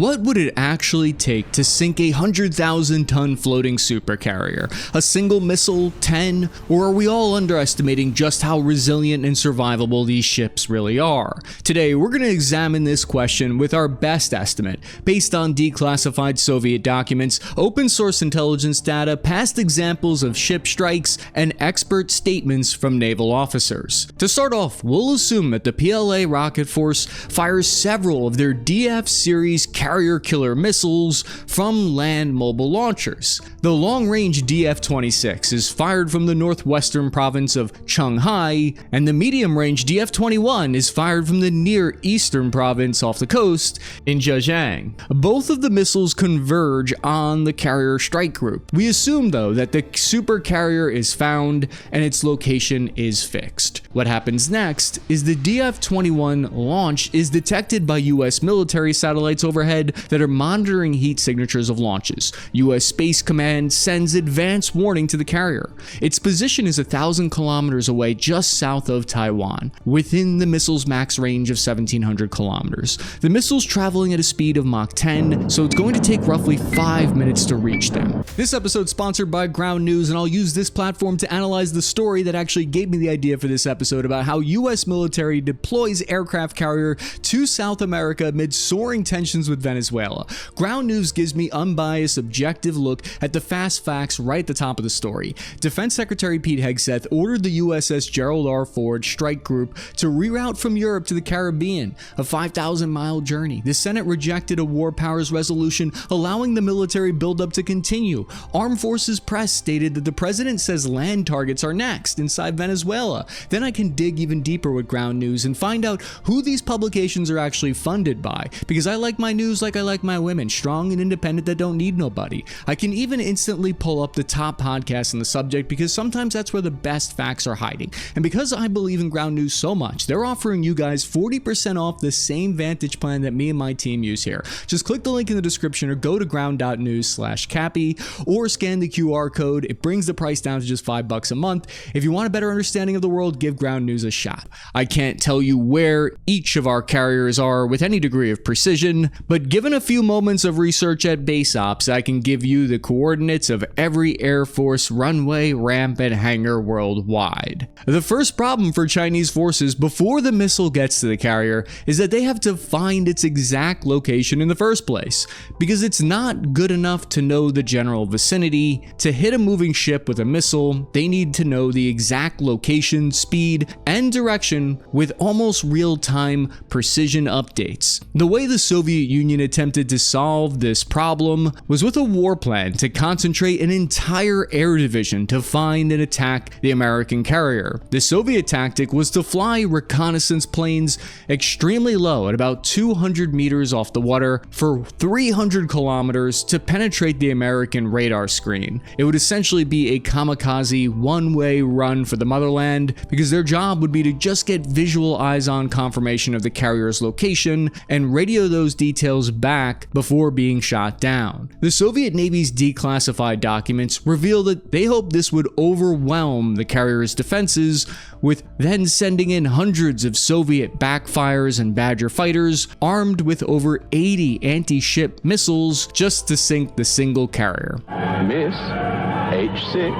What would it actually take to sink a 100,000-ton floating supercarrier? A single missile, 10? Or are we all underestimating just how resilient and survivable these ships really are? Today, we're going to examine this question with our best estimate, based on declassified Soviet documents, open source intelligence data, past examples of ship strikes, and expert statements from naval officers. To start off, we'll assume that the PLA rocket force fires several of their DF series carrier killer missiles from land mobile launchers. The long-range DF-26 is fired from the northwestern province of Shanghai, and the medium-range DF-21 is fired from the near eastern province off the coast in Zhejiang. Both of the missiles converge on the carrier strike group. We assume, though, that the supercarrier is found and its location is fixed. What happens next is the DF-21 launch is detected by US military satellites overhead that are monitoring heat signatures of launches. US Space Command sends advance warning to the carrier. Its position is 1,000 kilometers away just south of Taiwan, within the missile's max range of 1,700 kilometers. The missile's traveling at a speed of Mach 10, so it's going to take roughly 5 minutes to reach them. This episode is sponsored by Ground News, and I'll use this platform to analyze the story that actually gave me the idea for this episode about how US military deploys aircraft carrier to South America amid soaring tensions with Venezuela. Ground News gives me unbiased, objective look at the fast facts right at the top of the story. Defense Secretary Pete Hegseth ordered the USS Gerald R. Ford strike group to reroute from Europe to the Caribbean, a 5,000-mile journey. The Senate rejected a war powers resolution allowing the military buildup to continue. Armed Forces Press stated that the president says land targets are next inside Venezuela. Then I can dig even deeper with Ground News and find out who these publications are actually funded by, because I like my news like I like my women, strong and independent that don't need nobody. I can even instantly pull up the top podcasts on the subject because sometimes that's where the best facts are hiding. And because I believe in Ground News so much, they're offering you guys 40% off the same Vantage plan that me and my team use here. Just click the link in the description or go to ground.news/Cappy or scan the QR code. It brings the price down to just $5 a month. If you want a better understanding of the world, give Ground News a shot. I can't tell you where each of our carriers are with any degree of precision, but given a few moments of research at base ops, I can give you the coordinates of every Air Force runway, ramp, and hangar worldwide. The first problem for Chinese forces before the missile gets to the carrier is that they have to find its exact location in the first place, because it's not good enough to know the general vicinity. To hit a moving ship with a missile, they need to know the exact location, speed, and direction with almost real-time precision updates. The way the Soviet Union attempted to solve this problem was with a war plan to concentrate an entire air division to find and attack the American carrier. The Soviet tactic was to fly reconnaissance planes extremely low at about 200 meters off the water for 300 kilometers to penetrate the American radar screen. It would essentially be a kamikaze one-way run for the motherland, because their job would be to just get visual eyes-on confirmation of the carrier's location and radio those details back before being shot down. The Soviet Navy's declassified documents reveal that they hoped this would overwhelm the carrier's defenses, with then sending in hundreds of Soviet backfires and Badger fighters armed with over 80 anti-ship missiles just to sink the single carrier. Miss H6.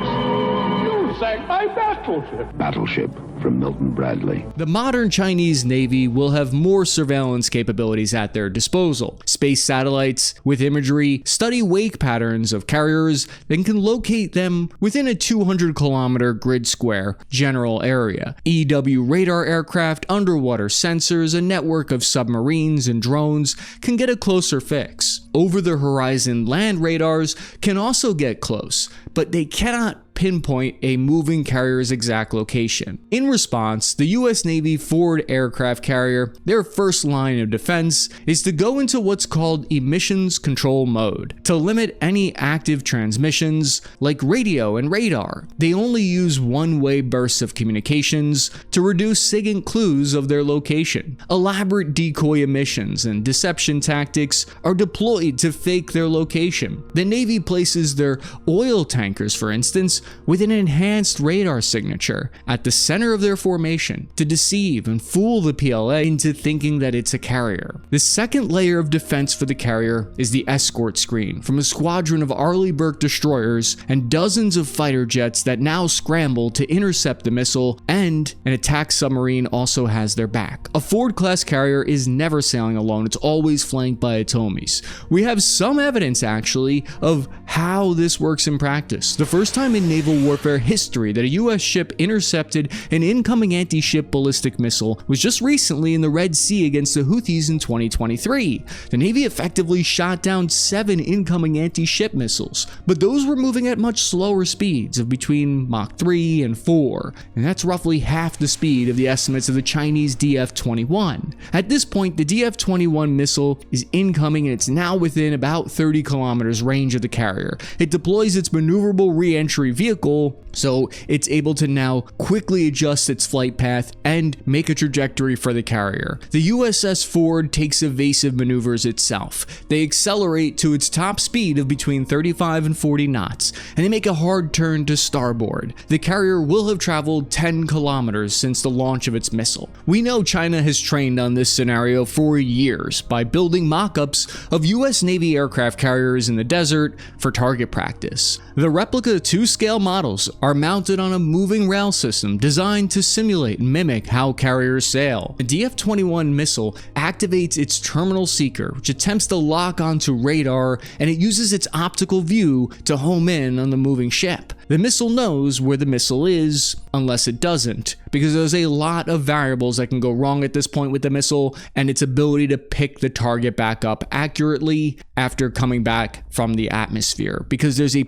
You sank my battleship. Battleship from Milton Bradley. The modern Chinese Navy will have more surveillance capabilities at their disposal. Space satellites with imagery study wake patterns of carriers, then can locate them within a 200-kilometer grid square general area. EW radar aircraft, underwater sensors, a network of submarines and drones can get a closer fix. Over-the-horizon land radars can also get close, but they cannot pinpoint a moving carrier's exact location. In response, the US Navy Ford aircraft carrier, their first line of defense, is to go into what's called emissions control mode to limit any active transmissions like radio and radar. They only use one-way bursts of communications to reduce SIGINT clues of their location. Elaborate decoy emissions and deception tactics are deployed to fake their location. The Navy places their oil tankers, for instance, with an enhanced radar signature at the center of their formation to deceive and fool the PLA into thinking that it's a carrier. The second layer of defense for the carrier is the escort screen from a squadron of Arleigh Burke destroyers and dozens of fighter jets that now scramble to intercept the missile, and an attack submarine also has their back. A Ford-class carrier is never sailing alone, it's always flanked by atomies. We have some evidence actually of how this works in practice. The first time in naval warfare history that a US ship intercepted an incoming anti-ship ballistic missile was just recently in the Red Sea against the Houthis in 2023. The Navy effectively shot down 7 incoming anti-ship missiles, but those were moving at much slower speeds of between Mach 3 and 4, and that's roughly half the speed of the estimates of the Chinese DF-21. At this point, the DF-21 missile is incoming and it's now within about 30 kilometers range of the carrier. It deploys its maneuverable re-entry vehicle, so it's able to now quickly adjust its flight path and make a trajectory for the carrier. The USS Ford takes evasive maneuvers itself. They accelerate to its top speed of between 35 and 40 knots, and they make a hard turn to starboard. The carrier will have traveled 10 kilometers since the launch of its missile. We know China has trained on this scenario for years by building mock-ups of US Navy aircraft carriers in the desert for target practice. The replica 2-scale models are mounted on a moving rail system designed to simulate and mimic how carriers sail. The DF-21 missile activates its terminal seeker, which attempts to lock onto radar, and it uses its optical view to home in on the moving ship. The missile knows where the missile is, unless it doesn't, because there's a lot of variables that can go wrong at this point with the missile and its ability to pick the target back up accurately after coming back from the atmosphere, because there's a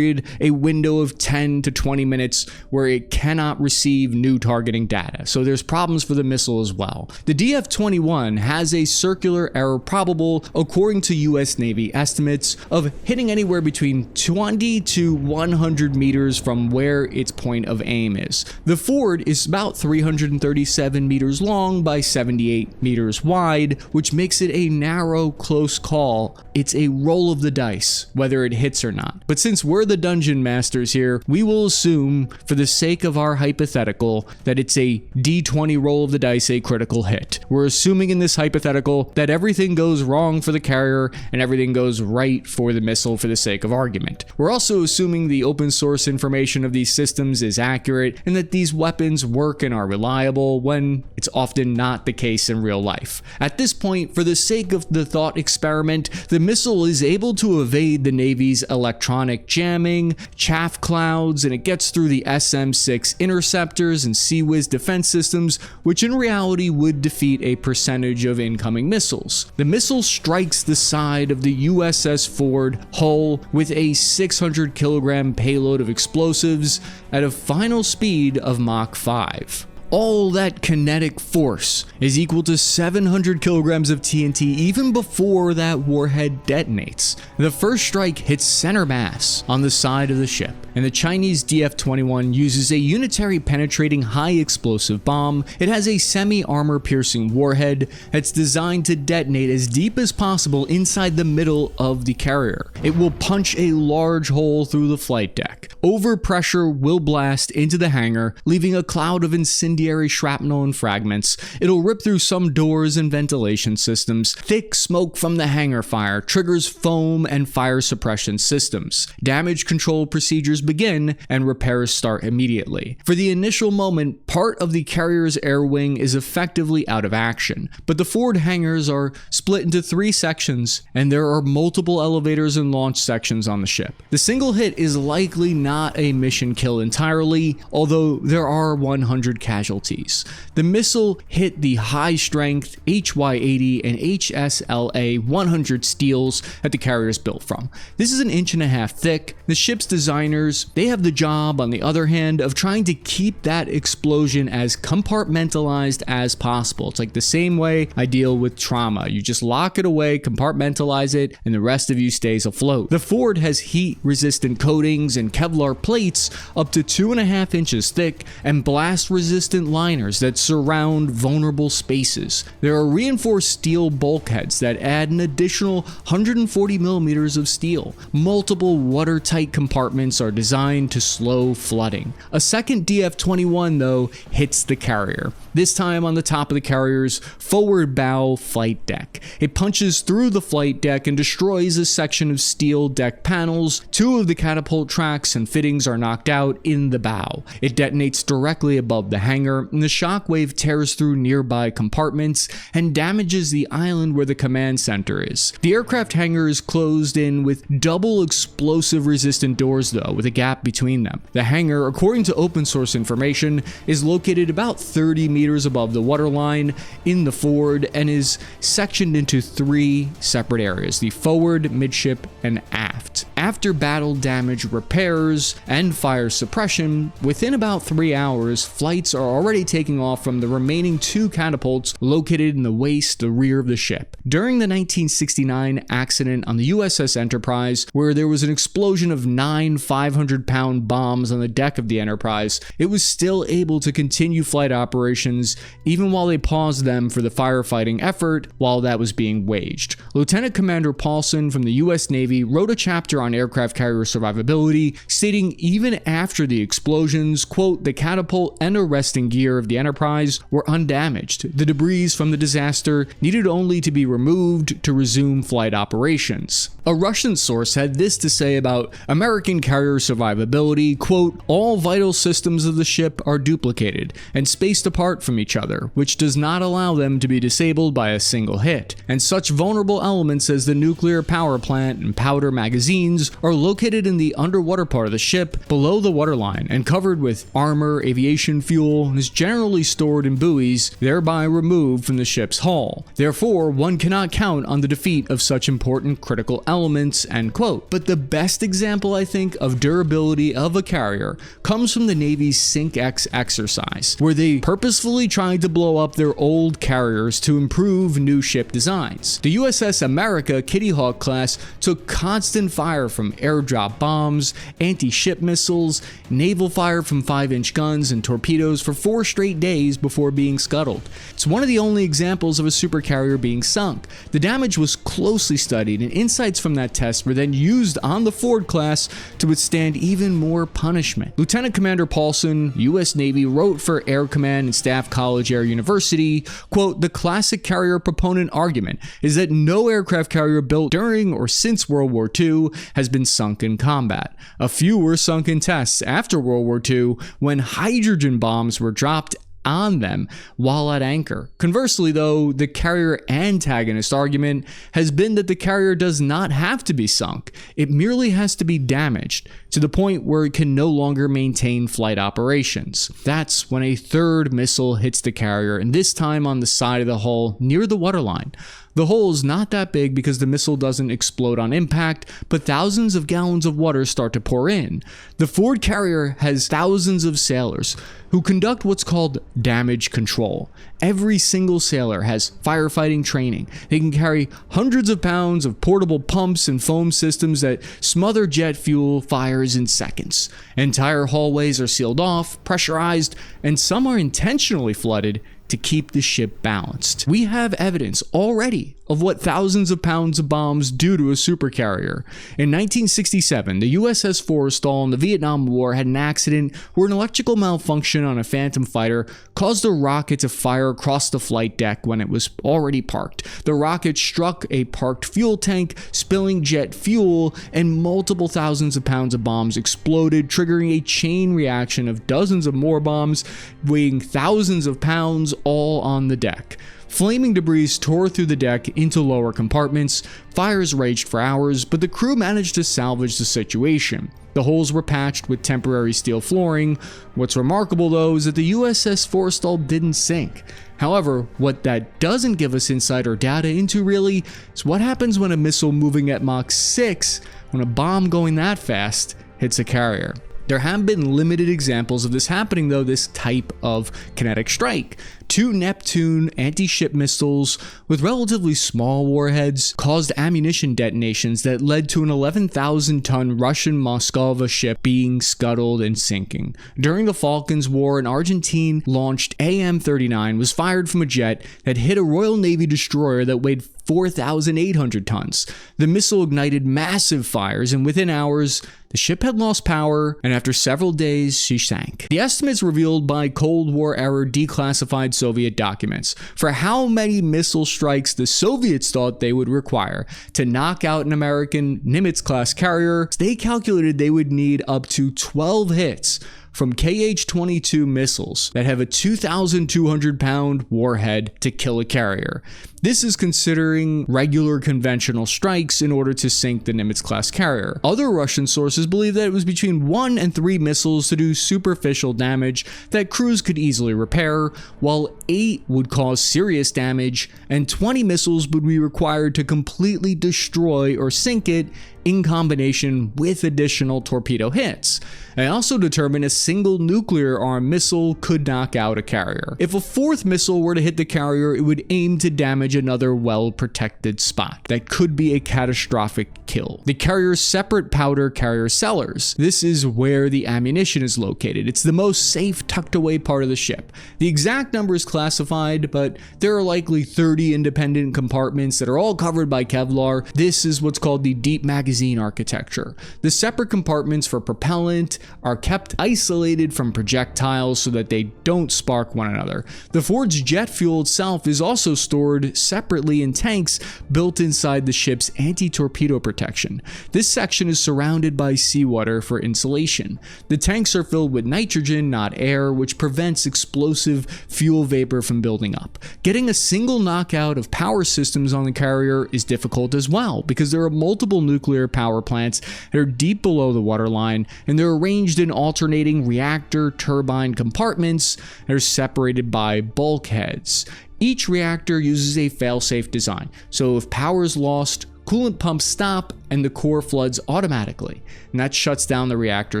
window of 10 to 20 minutes where it cannot receive new targeting data. So there's problems for the missile as well. The DF-21 has a circular error probable, according to US Navy estimates, of hitting anywhere between 20 to 100 meters from where its point of aim is. The Ford is about 337 meters long by 78 meters wide, which makes it a narrow, close call. It's a roll of the dice whether it hits or not. But since we're the dungeon masters here, we will assume, for the sake of our hypothetical, that it's a D20 roll of the dice, a critical hit. We're assuming in this hypothetical that everything goes wrong for the carrier and everything goes right for the missile for the sake of argument. We're also assuming the open source information of these systems is accurate and that these weapons work and are reliable, when it's often not the case in real life. At this point, for the sake of the thought experiment, the missile is able to evade the Navy's electronic jamming, chaff clouds, and it gets through the SM-6 interceptors and CIWS defense systems, which in reality would defeat a percentage of incoming missiles. The missile strikes the side of the USS Ford hull with a 600 kilogram payload of explosives at a final speed of Mach 5. All that kinetic force is equal to 700 kilograms of TNT even before that warhead detonates. The first strike hits center mass on the side of the ship, and the Chinese DF-21 uses a unitary penetrating high explosive bomb. It has a semi-armor piercing warhead that's designed to detonate as deep as possible inside the middle of the carrier. It will punch a large hole through the flight deck. Overpressure will blast into the hangar, leaving a cloud of incendiary shrapnel and fragments. It'll rip through some doors and ventilation systems. Thick smoke from the hangar fire triggers foam and fire suppression systems. Damage control procedures begin and repairs start immediately. For the initial moment, part of the carrier's air wing is effectively out of action, but the forward hangars are split into 3 sections, and there are multiple elevators and launch sections on the ship. The single hit is likely not a mission kill entirely, although there are 100 casualties. The missile hit the high-strength HY-80 and HSLA-100 steels that the carrier is built from. This is 1.5 inches thick. The ship's designers, they have the job, on the other hand, of trying to keep that explosion as compartmentalized as possible. It's like the same way I deal with trauma. You just lock it away, compartmentalize it, and the rest of you stays afloat. The Ford has heat-resistant coatings and Kevlar plates up to 2.5 inches thick and blast-resistant liners that surround vulnerable spaces. There are reinforced steel bulkheads that add an additional 140 millimeters of steel. Multiple watertight compartments are designed to slow flooding. A second DF-21 though hits the carrier, this time on the top of the carrier's forward bow flight deck. It punches through the flight deck and destroys a section of steel deck panels. Two of the catapult tracks and fittings are knocked out in the bow. It detonates directly above the hangar, and the shockwave tears through nearby compartments and damages the island where the command center is. The aircraft hangar is closed in with double explosive resistant doors though, with a gap between them. The hangar, according to open source information, is located about 30 meters above the waterline in the forward and is sectioned into 3 separate areas: the forward, midship, and aft. After battle damage repairs and fire suppression, within about 3 hours, flights are already taking off from the remaining 2 catapults located in the waist, the rear of the ship. During the 1969 accident on the USS Enterprise, where there was an explosion of 9 500-pound bombs on the deck of the Enterprise, it was still able to continue flight operations even while they paused them for the firefighting effort while that was being waged. Lieutenant Commander Paulson from the US Navy wrote a chapter on aircraft carrier survivability, stating even after the explosions, quote, "The catapult and arresting gear of the Enterprise were undamaged. The debris from the disaster needed only to be removed to resume flight operations." A Russian source had this to say about American carrier survivability, quote, "All vital systems of the ship are duplicated and spaced apart from each other, which does not allow them to be disabled by a single hit. And such vulnerable elements as the nuclear power plant and powder magazines are located in the underwater part of the ship below the waterline and covered with armor, aviation fuel, and is generally stored in buoys, thereby removed from the ship's hull. Therefore, one cannot count on the defeat of such important critical elements," end quote. But the best example, I think, of durability of a carrier comes from the Navy's SINKEX exercise, where they purposefully tried to blow up their old carriers to improve new ship designs. The USS America Kitty Hawk class took constant fire from airdrop bombs, anti-ship missiles, naval fire from 5-inch guns and torpedoes for 4 straight days before being scuttled. It's one of the only examples of a supercarrier being sunk. The damage was closely studied, and insights from that test were then used on the Ford class to withstand even more punishment. Lieutenant Commander Paulson, US Navy, wrote for Air Command and Staff College Air University, quote, "The classic carrier proponent argument is that no aircraft carrier built during or since World War II has been sunk in combat. A few were sunk in tests after World War II when hydrogen bombs were dropped on them while at anchor. Conversely, though, the carrier antagonist argument has been that the carrier does not have to be sunk. It merely has to be damaged to the point where it can no longer maintain flight operations. That's when a third missile hits the carrier, and this time on the side of the hull near the waterline. The hole is not that big because the missile doesn't explode on impact, but thousands of gallons of water start to pour in. The Ford carrier has thousands of sailors who conduct what's called damage control. Every single sailor has firefighting training. They can carry hundreds of pounds of portable pumps and foam systems that smother jet fuel fires in seconds. Entire hallways are sealed off, pressurized, and some are intentionally flooded to keep the ship balanced. We have evidence already of what thousands of pounds of bombs do to a supercarrier. In 1967, the USS Forrestal in the Vietnam War had an accident where an electrical malfunction on a Phantom fighter caused a rocket to fire across the flight deck when it was already parked. The rocket struck a parked fuel tank, spilling jet fuel, and multiple thousands of pounds of bombs exploded, triggering a chain reaction of dozens of more bombs weighing thousands of pounds all on the deck. Flaming debris tore through the deck into lower compartments. Fires raged for hours, but the crew managed to salvage the situation. The holes were patched with temporary steel flooring. What's remarkable, though, is that the USS Forrestal didn't sink. However, what that doesn't give us insight or data into really is what happens when a missile moving at Mach 6, when a bomb going that fast, hits a carrier. There have been limited examples of this happening, though, this type of kinetic strike. 2 Neptune anti-ship missiles with relatively small warheads caused ammunition detonations that led to an 11,000-ton Russian Moskva ship being scuttled and sinking. During the Falklands War, an Argentine-launched AM-39 was fired from a jet that hit a Royal Navy destroyer that weighed 4,800 tons. The missile ignited massive fires, and within hours, the ship had lost power, and after several days, she sank. The estimates revealed by Cold War-era declassified Soviet documents for how many missile strikes the Soviets thought they would require to knock out an American Nimitz-class carrier, they calculated they would need up to 12 hits from KH-22 missiles that have a 2,200-pound warhead to kill a carrier. This is considering regular conventional strikes in order to sink the Nimitz-class carrier. Other Russian sources believe that it was between 1 and 3 missiles to do superficial damage that crews could easily repair, while 8 would cause serious damage, and 20 missiles would be required to completely destroy or sink it in combination with additional torpedo hits. They also determined a single nuclear-armed missile could knock out a carrier. If a 4th missile were to hit the carrier, it would aim to damage another well-protected spot. That could be a catastrophic kill. The carrier's separate powder carrier cellars. This is where the ammunition is located. It's the most safe, tucked-away part of the ship. The exact number is classified, but there are likely 30 independent compartments that are all covered by Kevlar. This is what's called the deep magazine architecture. The separate compartments for propellant are kept isolated from projectiles so that they don't spark one another. The forged jet fuel itself is also stored separately in tanks built inside the ship's anti-torpedo protection. This section is surrounded by seawater for insulation. The tanks are filled with nitrogen, not air, which prevents explosive fuel vapor from building up. Getting a single knockout of power systems on the carrier is difficult as well, because there are multiple nuclear power plants that are deep below the waterline, and they're arranged in alternating reactor turbine compartments that are separated by bulkheads. Each reactor uses a fail-safe design, so if power is lost, coolant pumps stop and the core floods automatically, and that shuts down the reactor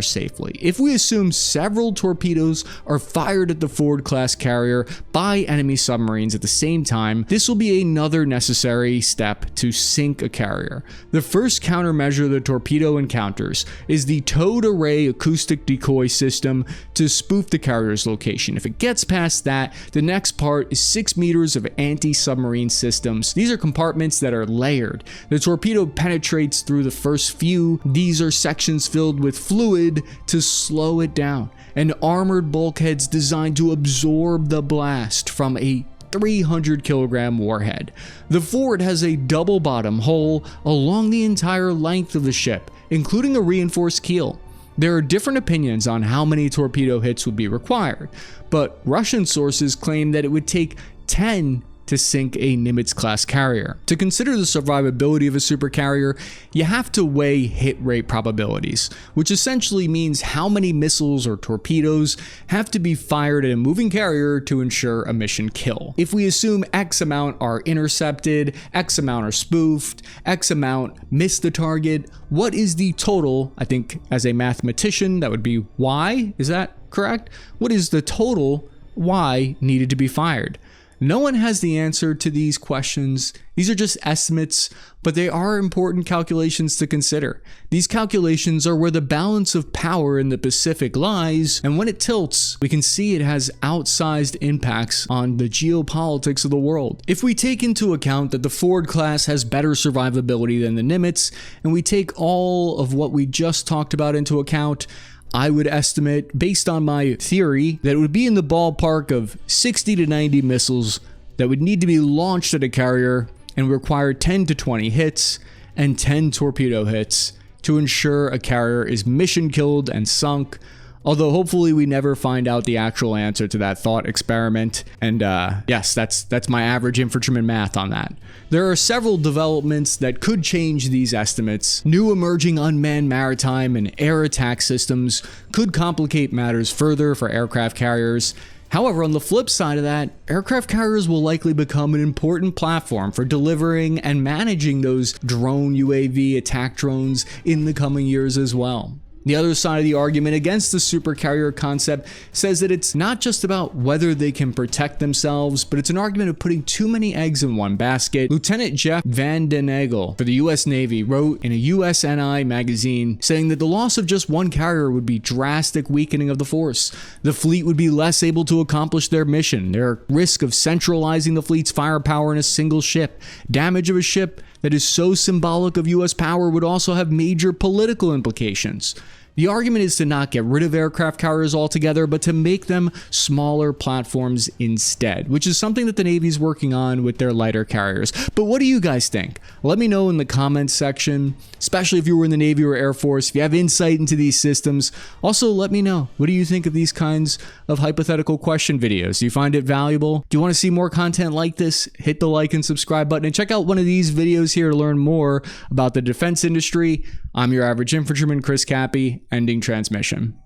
safely. If we assume several torpedoes are fired at the Ford-class carrier by enemy submarines at the same time, this will be another necessary step to sink a carrier. The first countermeasure the torpedo encounters is the towed array acoustic decoy system to spoof the carrier's location. If it gets past that, the next part is 6 meters of anti-submarine systems. These are compartments that are layered. The torpedo penetrates through the first few. These are sections filled with fluid to slow it down, and armored bulkheads designed to absorb the blast from a 300-kilogram warhead. The Ford has a double bottom hull along the entire length of the ship, including a reinforced keel. There are different opinions on how many torpedo hits would be required, but Russian sources claim that it would take 10 to sink a Nimitz-class carrier. To consider the survivability of a supercarrier, you have to weigh hit rate probabilities, which essentially means how many missiles or torpedoes have to be fired at a moving carrier to ensure a mission kill. If we assume X amount are intercepted, X amount are spoofed, X amount miss the target, what is the total? I think as a mathematician, that would be Y. Is that correct? What is the total Y needed to be fired? No one has the answer to these questions. These are just estimates, but they are important calculations to consider. These calculations are where the balance of power in the Pacific lies, and when it tilts, we can see it has outsized impacts on the geopolitics of the world. If we take into account that the Ford class has better survivability than the Nimitz, and we take all of what we just talked about into account, I would estimate, based on my theory, that it would be in the ballpark of 60 to 90 missiles that would need to be launched at a carrier and require 10 to 20 hits and 10 torpedo hits to ensure a carrier is mission killed and sunk. Although hopefully we never find out the actual answer to that thought experiment. And yes, that's my average infantryman math on that. There are several developments that could change these estimates. New emerging unmanned maritime and air attack systems could complicate matters further for aircraft carriers. However, on the flip side of that, aircraft carriers will likely become an important platform for delivering and managing those drone UAV attack drones in the coming years as well. The other side of the argument against the supercarrier concept says that it's not just about whether they can protect themselves, but it's an argument of putting too many eggs in one basket. Lieutenant Jeff Van Den Egel for the US Navy wrote in a USNI magazine saying that the loss of just one carrier would be drastic weakening of the force. The fleet would be less able to accomplish their mission. Their risk of centralizing the fleet's firepower in a single ship. Damage of a ship that is so symbolic of US power would also have major political implications. The argument is to not get rid of aircraft carriers altogether, but to make them smaller platforms instead, which is something that the Navy's working on with their lighter carriers. But what do you guys think? Let me know in the comments section, especially if you were in the Navy or Air Force, if you have insight into these systems. Also, let me know, what do you think of these kinds of hypothetical question videos? Do you find it valuable? Do you want to see more content like this? Hit the like and subscribe button and check out one of these videos here to learn more about the defense industry. I'm your average infantryman, Cappy, ending transmission.